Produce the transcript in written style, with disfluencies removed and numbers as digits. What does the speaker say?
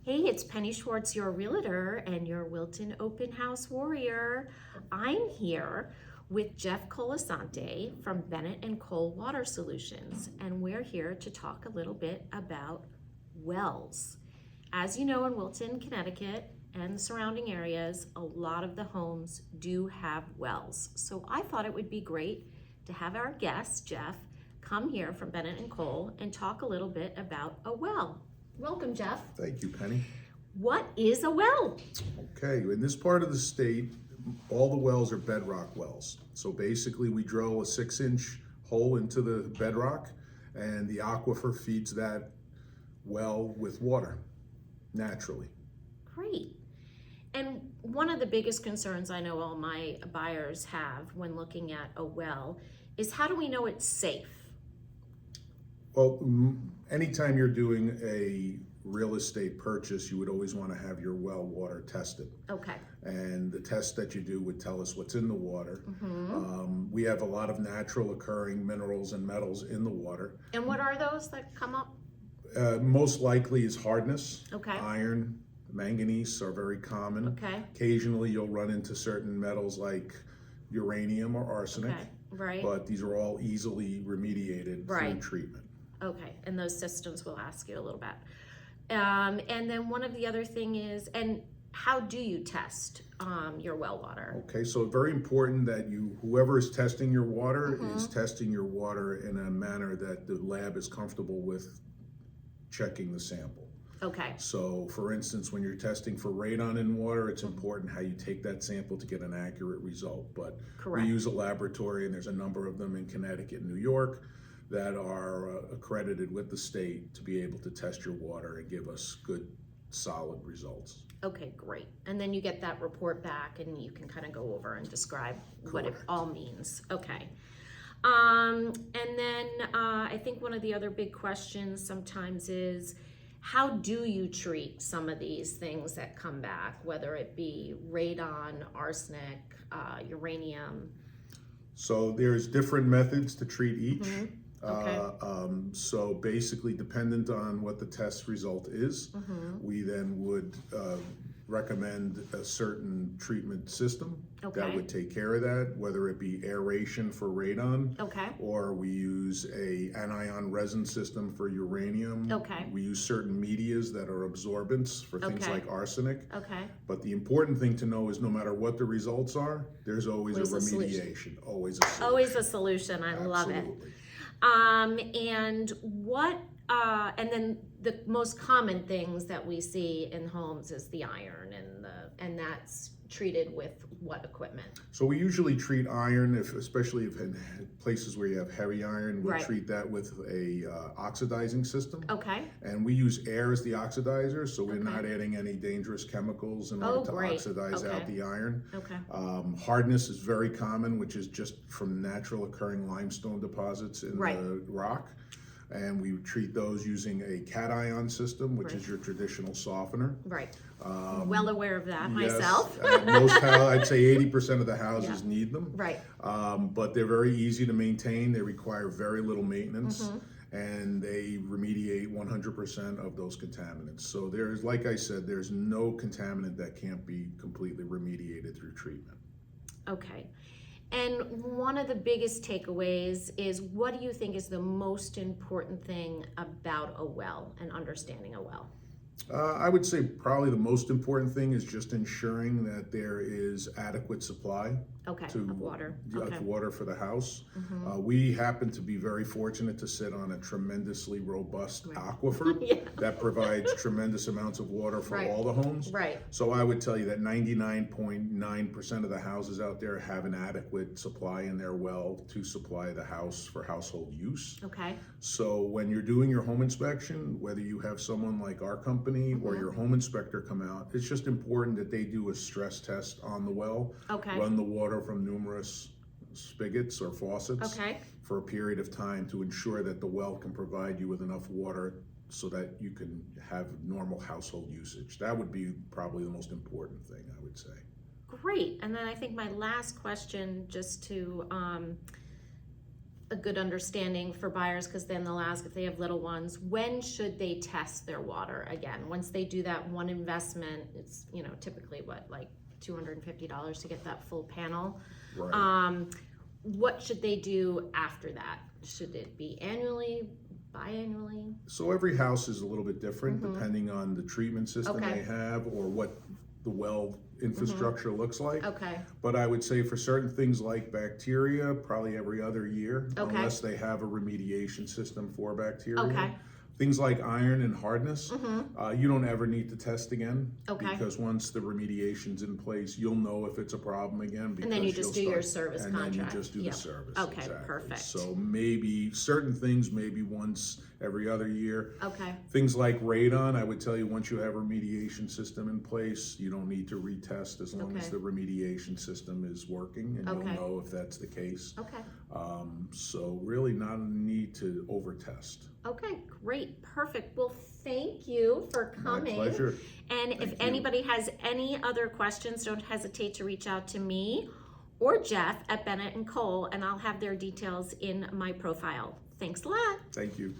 Hey, it's Penny Schwartz, your realtor and your Wilton open house warrior. I'm here with Jeff Colasante from Bennett Cole Water Solutions, and we're here to talk a little bit about wells. As you know, in Wilton, Connecticut, and the surrounding areas, a lot of the homes do have wells. So I thought it would be great to have our guest, Jeff, come here from Bennett Cole and talk a little bit about a well. Welcome, Jeff. Thank you, Penny. What is a well? Okay, in this part of the state, all the wells are bedrock wells. So basically we drill a 6-inch hole into the bedrock and the aquifer feeds that well with water naturally. Great. And one of the biggest concerns I know all my buyers have when looking at a well is, how do we know it's safe? Well, anytime you're doing a real estate purchase, you would always want to have your well water tested. Okay. And the test that you do would tell us what's in the water. We have a lot of natural occurring minerals and metals in the water. And what are those that come up? Most likely is hardness. Okay. Iron, manganese are very common. Okay. Occasionally you'll run into certain metals like uranium or arsenic. Okay. Right. But these are all easily remediated Right. through treatment. Okay, and those systems will ask you a little bit. And then one of the other thing is, and how do you test your well water? Okay, so very important that whoever is testing your water is testing your water in a manner that the lab is comfortable with checking the sample. Okay. So for instance, when you're testing for radon in water, it's important how you take that sample to get an accurate result. But Correct. we use a laboratory, and there's a number of them in Connecticut and New York that are accredited with the state to be able to test your water and give us good, solid results. Okay, great. And then you get that report back and you can kind of go over and describe what it all means. Okay. And then I think one of the other big questions sometimes is, how do you treat some of these things that come back, whether it be radon, arsenic, uranium? So there's different methods to treat each. Okay. So basically, dependent on what the test result is, we then would recommend a certain treatment system that would take care of that, whether it be aeration for radon, Okay. or we use a anion resin system for uranium. Okay. We use certain medias that are absorbents for things Okay. like arsenic. Okay. But the important thing to know is no matter what the results are, there's always a Always a solution. remediation, always a solution. Always a solution. I love it. Absolutely. And what, and then the most common things that we see in homes is the iron, and that's treated with what equipment? So we usually treat iron, especially if in places where you have heavy iron, we'll Right. treat that with a oxidizing system. Okay. And we use air as the oxidizer, so we're Okay. not adding any dangerous chemicals in Oh, order to great. oxidize Okay. out the iron. Okay. Hardness is very common, which is just from natural occurring limestone deposits in Right. the rock. And we treat those using a cation system, which Right. is your traditional softener. Right. Well aware of that myself. Yes, I'd say 80% of the houses need them. Right. But they're very easy to maintain. They require very little maintenance, and they remediate 100% of those contaminants. So there's, like I said, there's no contaminant that can't be completely remediated through treatment. Okay. And one of the biggest takeaways is, what do you think is the most important thing about a well and understanding a well? I would say probably the most important thing is just ensuring that there is adequate supply Of water. of water for the house. We happen to be very fortunate to sit on a tremendously robust aquifer that provides tremendous amounts of water for all the homes. Right. So I would tell you that 99.9% of the houses out there have an adequate supply in their well to supply the house for household use. Okay. So when you're doing your home inspection, whether you have someone like our company or your home inspector come out, it's just important that they do a stress test on the well, run the water from numerous spigots or faucets for a period of time to ensure that the well can provide you with enough water so that you can have normal household usage. That would be probably the most important thing, I would say. Great. And then I think my last question, just to a good understanding for buyers, because then they'll ask if they have little ones, when should they test their water again? Once they do that one investment, it's, you know, typically what, like $250 to get that full panel. Right. What should they do after that? Should it be annually, biannually? So every house is a little bit different depending on the treatment system they have or what the well infrastructure looks like. Okay. But I would say for certain things like bacteria, probably every other year, unless they have a remediation system for bacteria. Okay. Things like iron and hardness, you don't ever need to test again. Okay. Because once the remediation's in place, you'll know if it's a problem again. Because and then you just do your service contract. And then you just do the service. Okay, exactly. Perfect. So maybe certain things, maybe once every other year. Okay. Things like radon, I would tell you once you have a remediation system in place, you don't need to retest as long as the remediation system is working, and you'll know if that's the case. Okay. So really not a need to over-test. Okay, great, perfect. Well, thank you for coming. My pleasure. And if anybody has any other questions, don't hesitate to reach out to me or Jeff at Bennett & Cole, and I'll have their details in my profile. Thanks a lot. Thank you.